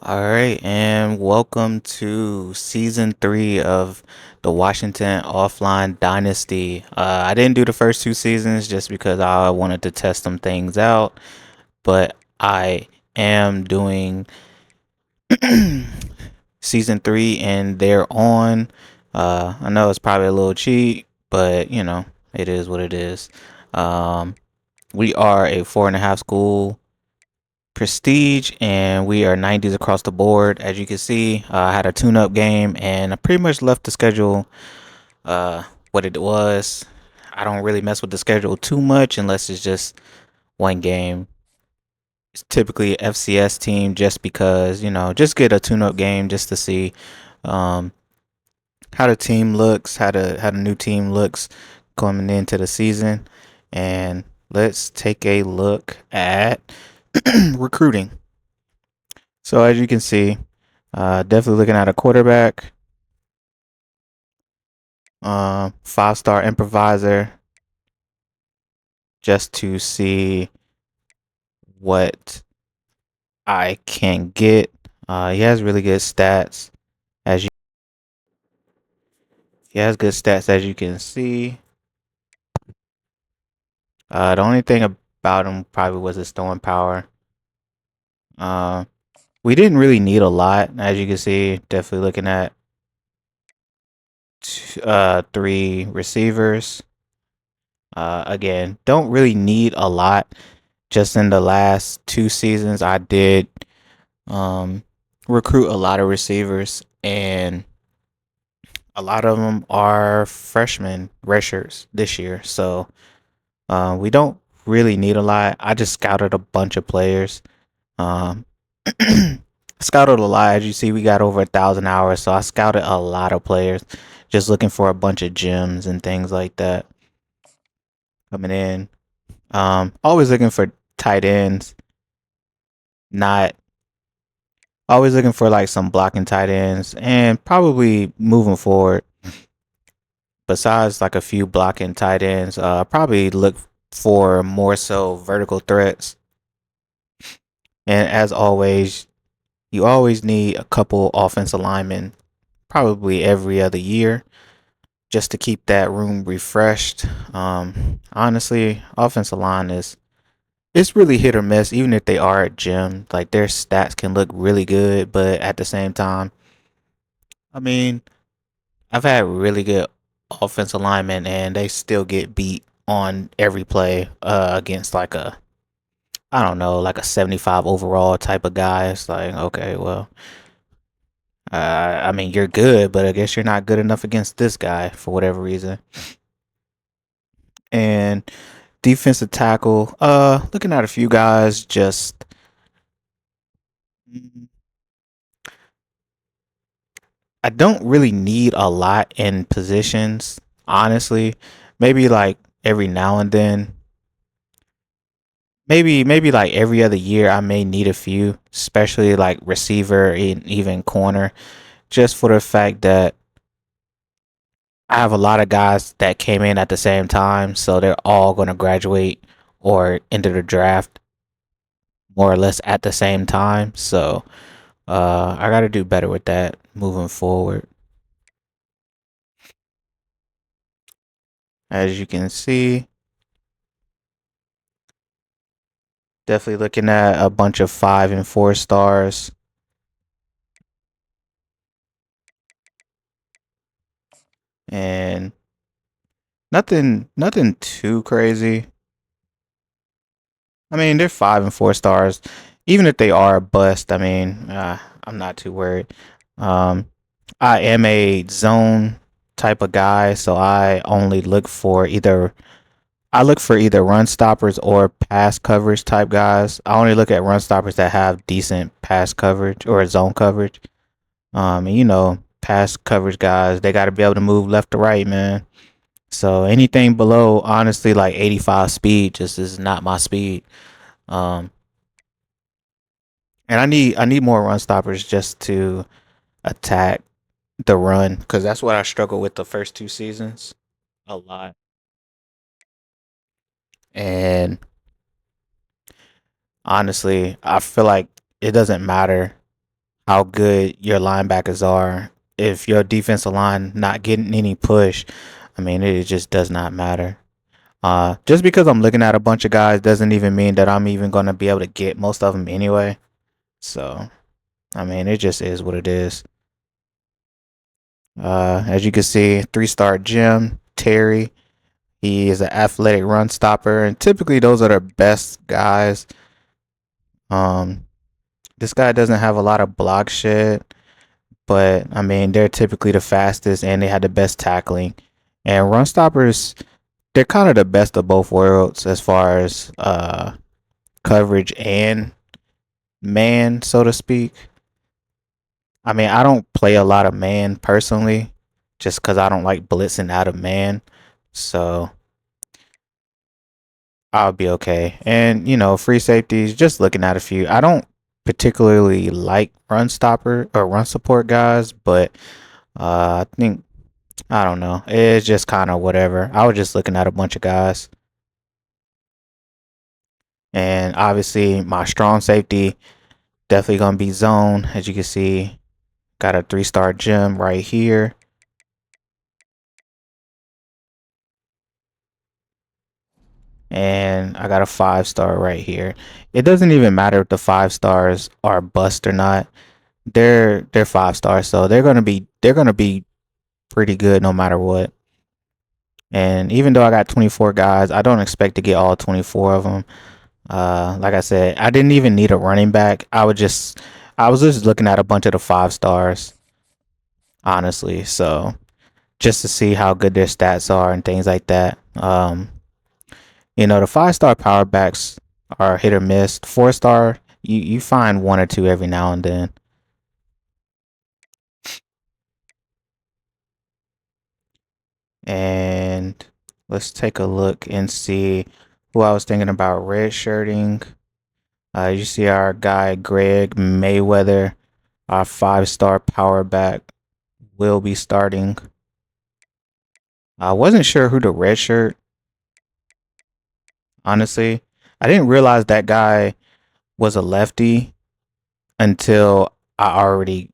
All right, and welcome to season 3 of the Washington Offline Dynasty. I didn't do the first 2 seasons just because I wanted to test some things out, but I am doing season 3 and they're on. I know it's probably a little cheap, but it is what it is. Um, we are a 4.5 school prestige and we are 90s across the board. As you can see, I had a tune-up game and I pretty much left the schedule what it was. I don't really mess with the schedule too much unless it's just one game. It's typically FCS team just because, just get a tune-up game just to see um, how the team looks, how the new team looks coming into the season. And let's take a look at recruiting. So as you can see, definitely looking at a quarterback, 5-star improviser, just to see what I can get. He has really good stats, as you he has good stats as you can see. The only thing about him probably was his throwing power. Uh, we didn't really need a lot, as you can see. Definitely looking at 3 receivers. Again, don't really need a lot. Just in the last 2 seasons, I did um, recruit a lot of receivers, and a lot of them are freshmen, redshirts this year. So we don't really need a lot. I just scouted a bunch of players. Um, scouted a lot. As you see, we got over 1,000 hours, so I scouted a lot of players, just looking for a bunch of gems and things like that coming in. Always looking for tight ends, not always looking for like some blocking tight ends, and probably moving forward. Besides like a few blocking tight ends, probably look for more so vertical threats. And as always, you always need a couple offensive linemen, probably every other year, just to keep that room refreshed. Honestly, offensive line is it's really hit or miss. Even if they are at gym, like their stats can look really good, but at the same time, I mean, I've had really good offensive linemen, and they still get beat on every play against like a I don't know, like a 75 overall type of guy. It's like, okay, well, I mean, you're good, but I guess you're not good enough against this guy for whatever reason. And defensive tackle, looking at a few guys, just mm, I don't really need a lot in positions, honestly. Maybe like every now and then. Maybe like every other year I may need a few, especially like receiver and even corner, just for the fact that I have a lot of guys that came in at the same time, so they're all going to graduate or enter the draft more or less at the same time. So I got to do better with that moving forward. As you can see, definitely looking at a bunch of 5 and 4 stars, and nothing too crazy. I mean, they're 5 and 4 stars. Even if they are a bust, I mean, I'm not too worried. Um, I am a zone type of guy, so I look for either run stoppers or pass coverage type guys. I only look at run stoppers that have decent pass coverage or zone coverage. And pass coverage guys, they got to be able to move left to right, man. So anything below, honestly, like 85 speed, just is not my speed. Um, and I need more run stoppers just to attack the run because that's what I struggled with the first 2 seasons a lot. And honestly, I feel like it doesn't matter how good your linebackers are. If your defensive line not getting any push, I mean, it just does not matter. Just because I'm looking at a bunch of guys doesn't even mean that I'm even gonna be able to get most of them anyway. So, I mean, it just is what it is. As you can see, 3-star Jim Terry. He is an athletic run stopper, and typically those are the best guys. Um, this guy doesn't have a lot of block shed, but I mean, they're typically the fastest and they had the best tackling. And run stoppers, they're kind of the best of both worlds as far as coverage and man, so to speak. I mean, I don't play a lot of man personally, just because I don't like blitzing out of man. So I'll be okay. And free safeties, just looking at a few. I don't particularly like run stopper or run support guys, but I think I don't know. It's just kind of whatever. I was just looking at a bunch of guys. And obviously my strong safety definitely gonna be zone. As you can see, got a 3-star gem right here. And I got a 5-star right here. It doesn't even matter if the 5 stars are bust or not. They're 5 stars, so they're gonna be pretty good no matter what. And even though I got 24 guys, I don't expect to get all 24 of them. Like I said, I didn't even need a running back. I was just looking at a bunch of the 5 stars, honestly. So just to see how good their stats are and things like that. The 5-star power backs are hit or miss. 4-star, you find one or two every now and then. And let's take a look and see who I was thinking about red shirting. You see our guy Greg Mayweather, our 5-star power back, will be starting. I wasn't sure who to red shirt. Honestly, I didn't realize that guy was a lefty until I already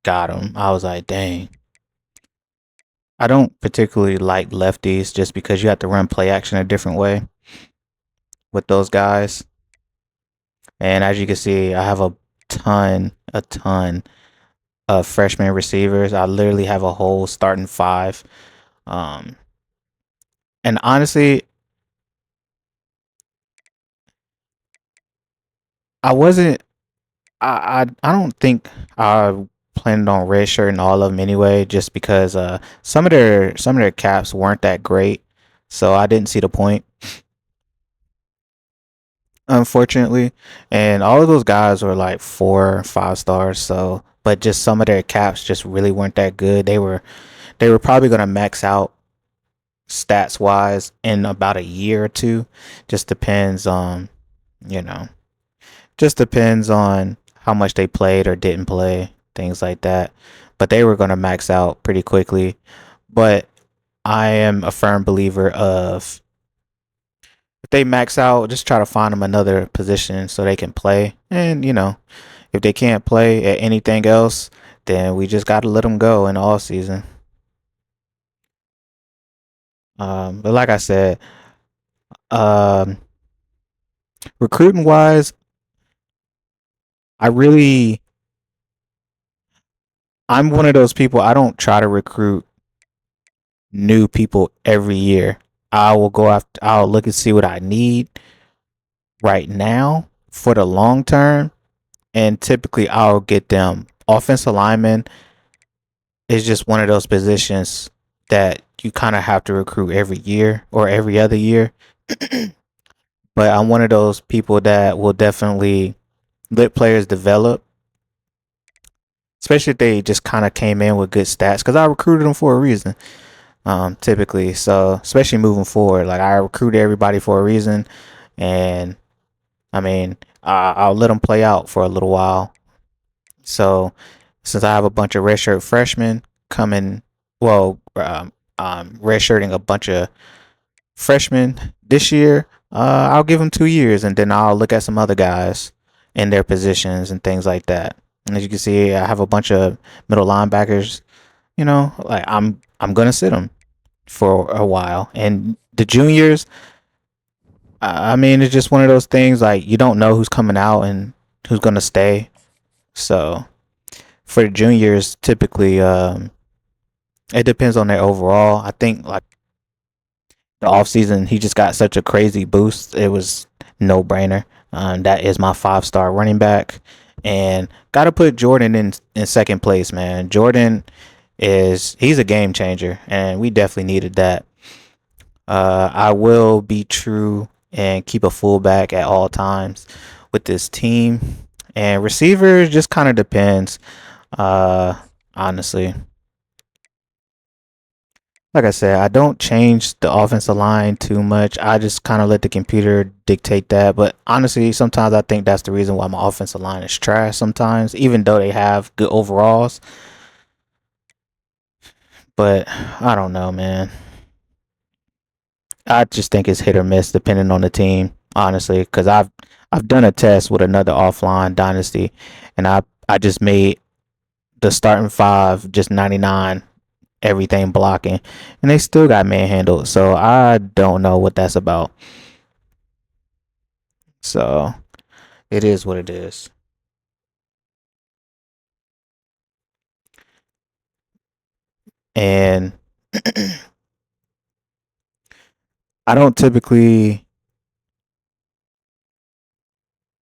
got him. I was like, dang. I don't particularly like lefties just because you have to run play action a different way with those guys. And as you can see, I have a ton of freshman receivers. I literally have a whole starting 5. Um, and honestly, I wasn't. I don't think I planned on redshirting all of them anyway, just because some of their caps weren't that great, so I didn't see the point, unfortunately. And all of those guys were like 4 or 5 stars, so but just some of their caps just really weren't that good. They were probably gonna max out stats wise in about a year or two. Just depends on you know just depends on how much they played or didn't play, things like that. But they were going to max out pretty quickly. But I am a firm believer of if they max out, just try to find them another position so they can play. And if they can't play at anything else, then we just got to let them go in the all season. But like I said, um, recruiting wise, I really I'm one of those people. I don't try to recruit new people every year. I will go after. I'll look and see what I need right now for the long term, and typically I'll get them. Offensive lineman is just one of those positions that you kind of have to recruit every year or every other year. But I'm one of those people that will definitely let players develop, especially if they just kind of came in with good stats. Because I recruited them for a reason. Typically, so especially moving forward, like I recruit everybody for a reason, and I mean, I'll let them play out for a little while. So since I have a bunch of redshirt freshmen coming, well, redshirting a bunch of freshmen this year, I'll give them 2 years, and then I'll look at some other guys in their positions and things like that. And as you can see, I have a bunch of middle linebackers. Like I'm gonna sit them for a while. And the juniors, I mean, it's just one of those things. Like you don't know who's coming out and who's gonna stay. So for the juniors, typically, it depends on their overall. I think like the offseason, he just got such a crazy boost. It was no brainer. That is my 5-star running back, and got to put Jordan in second place. Man, Jordan he's a game changer, and we definitely needed that. I will be true and keep a fullback at all times with this team, and receivers just kind of depends. Uh, Honestly, like I said, I don't change the offensive line too much. I just kind of let the computer dictate that. But honestly, sometimes I think that's the reason why my offensive line is trash sometimes, even though they have good overalls. But I don't know, man. I just think it's hit or miss depending on the team, honestly, because I've done a test with another offline dynasty, and I just made the starting five just 99 everything blocking, and they still got manhandled. So I don't know what that's about. So it is what it is. And I don't typically,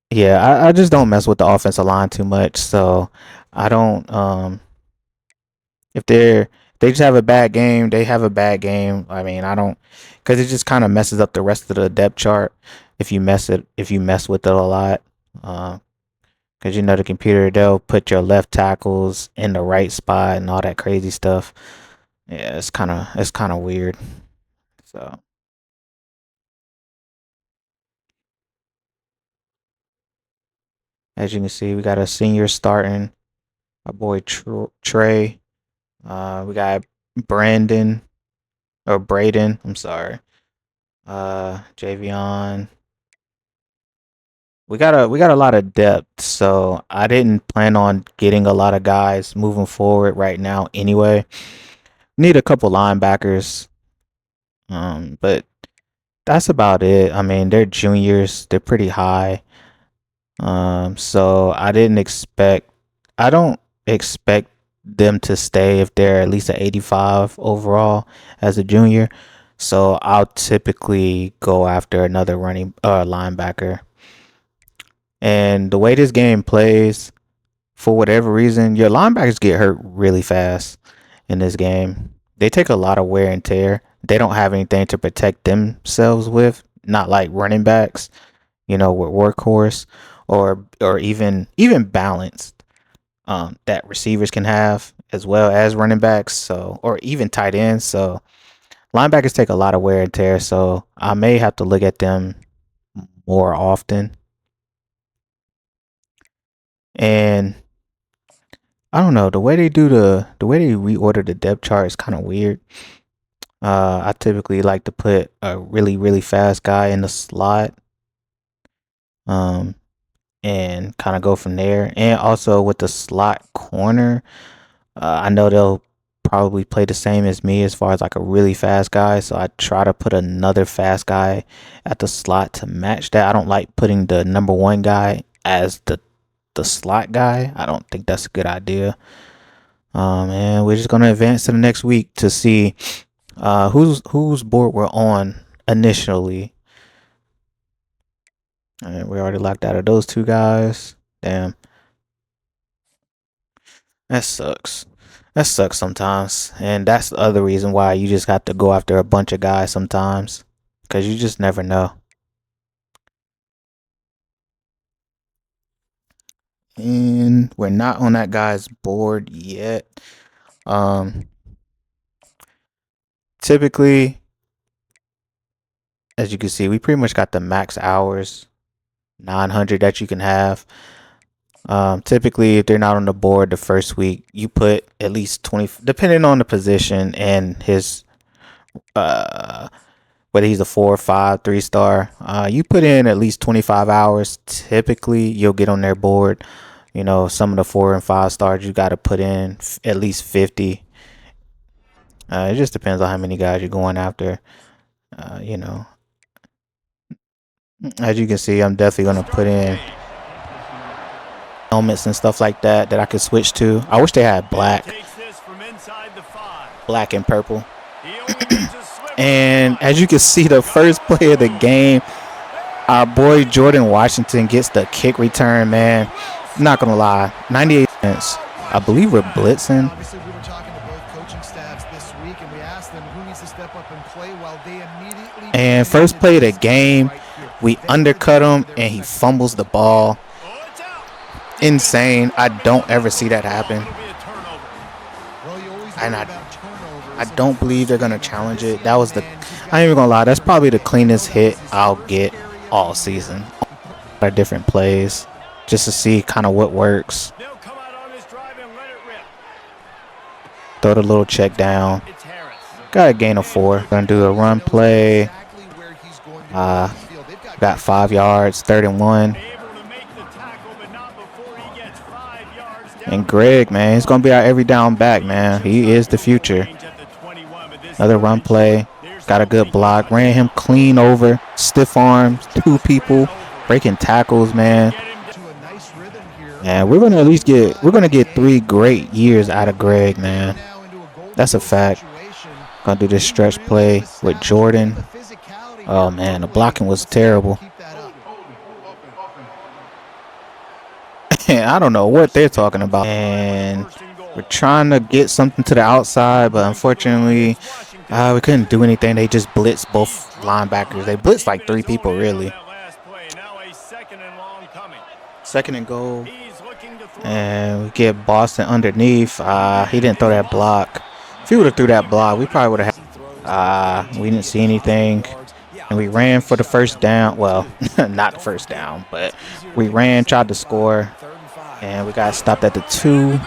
yeah, I just don't mess with the offensive line too much. So I don't, if they just have a bad game, they have a bad game. I mean, I don't, because it just kind of messes up the rest of the depth chart if you mess with it a lot. Because the computer, they'll put your left tackles in the right spot and all that crazy stuff. Yeah, it's kind of weird. So as you can see, we got a senior starting. Our boy Trey. We got Brandon or Braden. I'm sorry. Javion. We got a lot of depth, so I didn't plan on getting a lot of guys moving forward right now. Anyway, need a couple linebackers. But that's about it. I mean, they're juniors. They're pretty high. So I don't expect them to stay if they're at least an 85 overall as a junior. So I'll typically go after another running linebacker. And the way this game plays, for whatever reason, your linebackers get hurt really fast in this game. They take a lot of wear and tear. They don't have anything to protect themselves with, not like running backs, with workhorse or even balanced that receivers can have as well as running backs, so or even tight ends. So linebackers take a lot of wear and tear, so I may have to look at them more often. And I don't know, the way they reorder the depth chart is kind of weird. I typically like to put a really really fast guy in the slot. Um, and kind of go from there. And also with the slot corner, I know they'll probably play the same as me as far as like a really fast guy. So I try to put another fast guy at the slot to match that. I don't like putting the number one guy as the slot guy. I don't think that's a good idea. And we're just gonna advance to the next week to see whose board we're on initially. And we already locked out of those two guys. Damn. That sucks. That sucks sometimes. And that's the other reason why you just have to go after a bunch of guys sometimes. Because you just never know. And we're not on that guy's board yet. Um, Typically, as you can see, we pretty much got the max hours, 900 that you can have. Typically, if they're not on the board the first week, you put at least 20, depending on the position and his uh whether he's a 4 or 5, 3-star. You put in at least 25 hours. Typically, you'll get on their board. You know, some of the 4 and 5 stars, you got to put in at least 50. It just depends on how many guys you're going after. You know, as you can see, I'm definitely going to put in helmets and stuff like that I could switch to. I wish they had black and purple. And as you can see, the first play of the game, our boy Jordan Washington gets the kick return, man. I'm not gonna lie, 98 cents. I believe we're blitzing. Obviously, we were talking to both coaching staffs this week, and we asked them who needs to step up and play while they immediately. And first play of the game, we undercut him, and he fumbles the ball. Insane. I don't ever see that happen. And I don't believe they're gonna challenge it. That was the, I ain't even gonna lie, that's probably the cleanest hit I'll get all season. Different plays just to see kind of what works. Throw the little check down. Got a gain of 4. Gonna do a run play. Got 5 yards, 3rd and 1. And Greg, man, he's gonna be our every down back, man. He is the future. Another run play. Got a good block. Ran him clean over. Stiff arms. 2 people. Breaking tackles, man. And we're gonna at least get 3 great years out of Greg, man. That's a fact. Gonna do this stretch play with Jordan. Oh man, the blocking was terrible. I don't know what they're talking about. And we're trying to get something to the outside, but unfortunately, we couldn't do anything. They just blitzed both linebackers. They blitzed like 3 people, really. 2nd and goal. And we get Boston underneath. He didn't throw that block. If he would have threw that block, we probably would have had. We didn't see anything. And we ran for the first down. Well, not the first down, but we ran, tried to score. And we got stopped at the 2.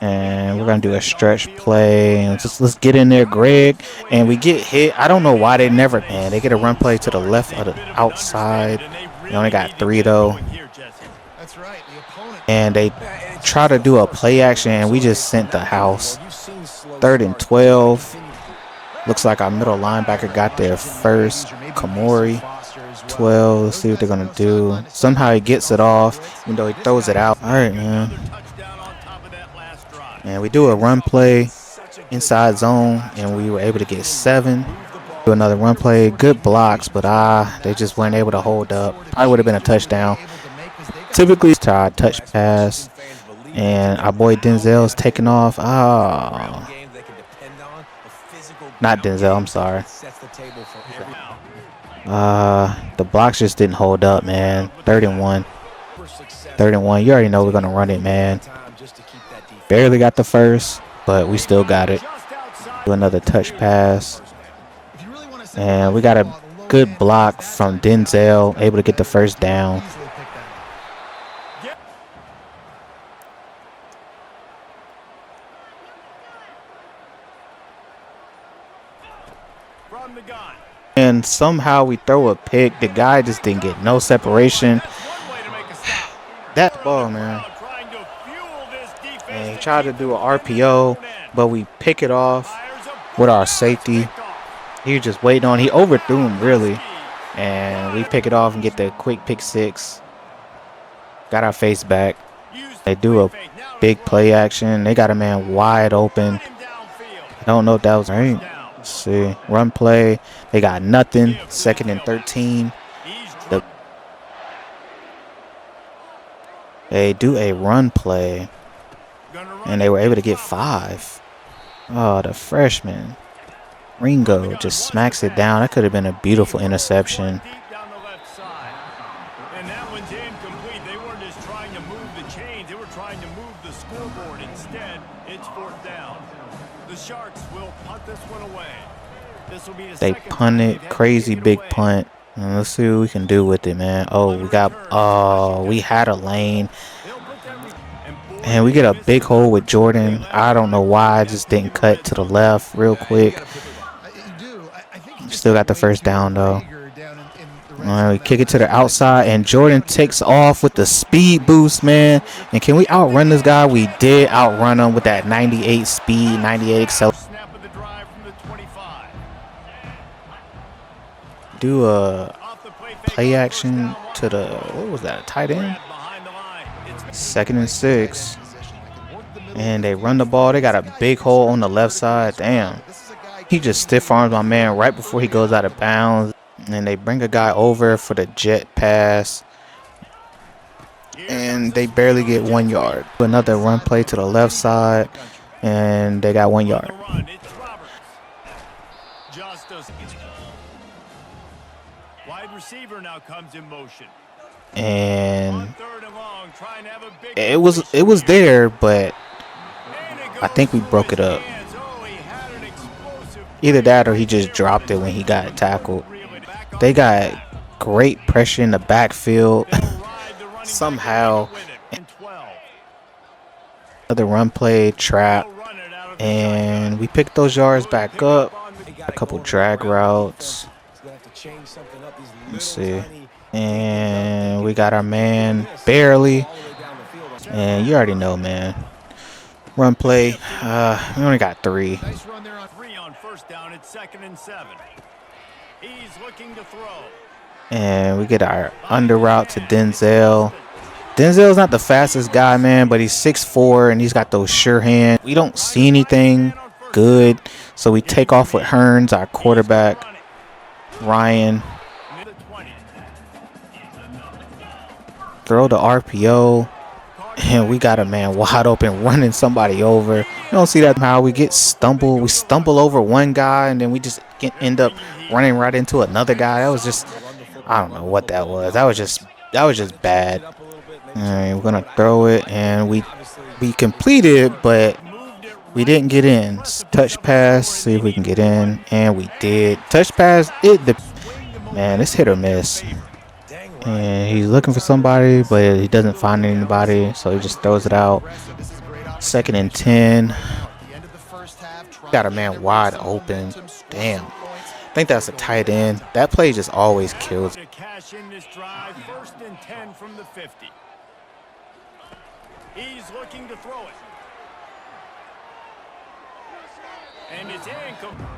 And we're going to do a stretch play. And let's get in there, Greg. And we get hit. I don't know why they never, man. They get a run play to the left of the outside. They only got 3, though. And they try to do a play action, and we just sent the house. 3rd and 12. Looks like our middle linebacker got there first. Kamori, 12. Let's see what they're going to do. Somehow he gets it off, even though he throws it out. All right, man. And we do a run play inside zone, and we were able to get 7. Do another run play. Good blocks, but they just weren't able to hold up. Probably would have been a touchdown. Typically, it's a touch pass, and our boy Denzel's taking off. Not Denzel, I'm sorry. The blocks just didn't hold up, man. 3rd and 1. 3rd and 1. You already know we're going to run it, man. Barely got the first, but we still got it. Do another touch pass. And we got a good block from Denzel, able to get the first down. And somehow we throw a pick. The guy just didn't get no separation. That ball, man. And he tried to do an RPO, but we pick it off with our safety. He was just waiting on. He overthrew him, really. And we pick it off and get the quick pick 6. Got our face back. They do a big play action. They got a man wide open. I don't know if that was right. Let's see. Run play. They got nothing. 2nd and 13. They do a run play. And they were able to get 5. Oh, the freshman. Ringo just smacks it down. That could have been a beautiful interception. And that one's incomplete. They weren't just trying to move the chains. They were trying to move the scoreboard. Instead, it's 4th down. The Sharks will punt this one away. This will be the they punted. Crazy big punt. And let's see what we can do with it, man. We had a lane. And we get a big hole with Jordan. I don't know why. I just didn't cut to the left real quick. Still got the first down, though. We kick it to the outside, and Jordan takes off with the speed boost, man. And can we outrun this guy? We did outrun him with that 98 speed, 98 acceleration. Snap of the drive from the 25. Do a Off the play fake play on first action down, to the, what was that, a tight end? Second and 6. And they run the ball. They got a big hole on the left side. Damn. He just stiff arms my man right before he goes out of bounds. And they bring a guy over for the jet pass. And they barely get 1 yard. Another run play to the left side. And they got 1 yard. Wide receiver now comes in motion. And it was there, but I think we broke it up. Either that or he just dropped it when he got tackled. They got great pressure in the backfield. Somehow. Another run play, trap. And we picked those yards back up. A couple drag routes. Let's see. And we got our man barely. And you already know, man. Run play. We only got 3. Nice run there on 3 on first down. It's 2nd and 7. He's looking to throw. And we get our under route to Denzel. Denzel's not the fastest guy, man, but he's 6'4", and he's got those sure hands. We don't see anything good, so we take off with Hearns, our quarterback, Ryan. Throw the RPO. And we got a man wide open running somebody over. You don't see that how we stumble over one guy, and then we just end up running right into another guy. That was just, I don't know what that was. That was just bad. All right, we're gonna throw it, and we completed, but we didn't get in. Touch pass, see if we can get in, and we did. Touch pass, man, it's hit or miss. And he's looking for somebody, but he doesn't find anybody, so he just throws it out. 2nd and 10. Got a man wide open. Damn. I think that's a tight end. That play just always kills. Cash in this drive, 1st and 10 from the 50. He's looking to throw it. And it's incomplete.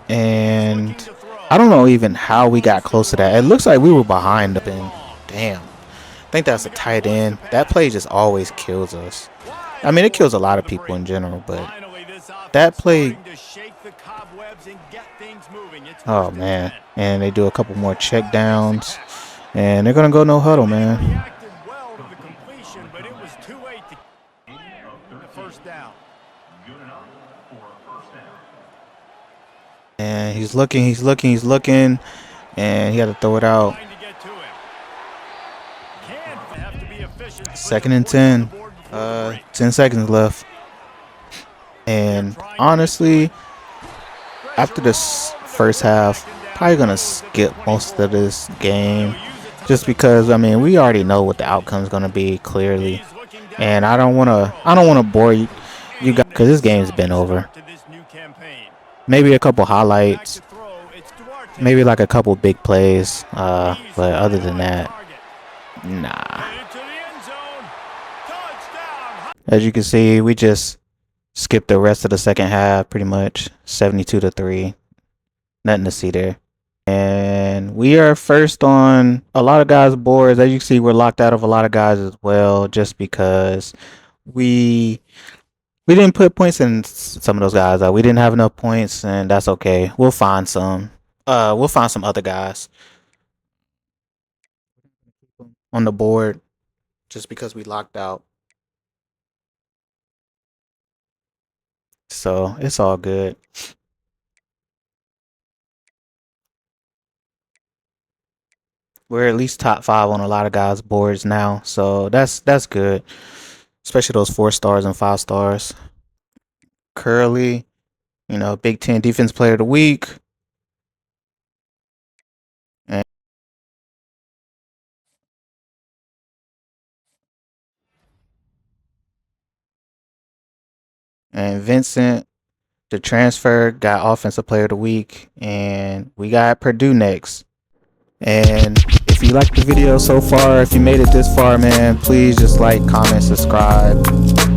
And I don't know even how we got close to that. It looks like we were behind up in. Damn. I think that's a tight end. That play just always kills us. I mean, it kills a lot of people in general, but that play. Oh, man. And they do a couple more check downs. And they're going to go no huddle, man. And he's looking, and he got to throw it out. 2nd and 10. 10 seconds left. And honestly, after this first half, probably gonna skip most of this game, just because I mean we already know what the outcome is gonna be clearly, and I don't wanna bore you guys because this game's been over. Maybe a couple highlights, maybe like a couple big plays, but other than that, nah. As you can see, we just skipped the rest of the second half pretty much. 72-3. Nothing to see there. And we are first on a lot of guys' boards. As you can see, we're locked out of a lot of guys as well, just because we didn't put points in some of those guys. We didn't have enough points, and that's okay. We'll find some. We'll find some other guys on the board just because we locked out. So it's all good. We're at least top 5 on a lot of guys' boards now, so that's good. Especially those 4 stars and 5 stars. Curly, Big Ten Defense Player of the Week. And Vincent, the transfer, got offensive player of the week, and we got Purdue next. And if you liked the video so far, if you made it this far, man, please just like, comment, subscribe.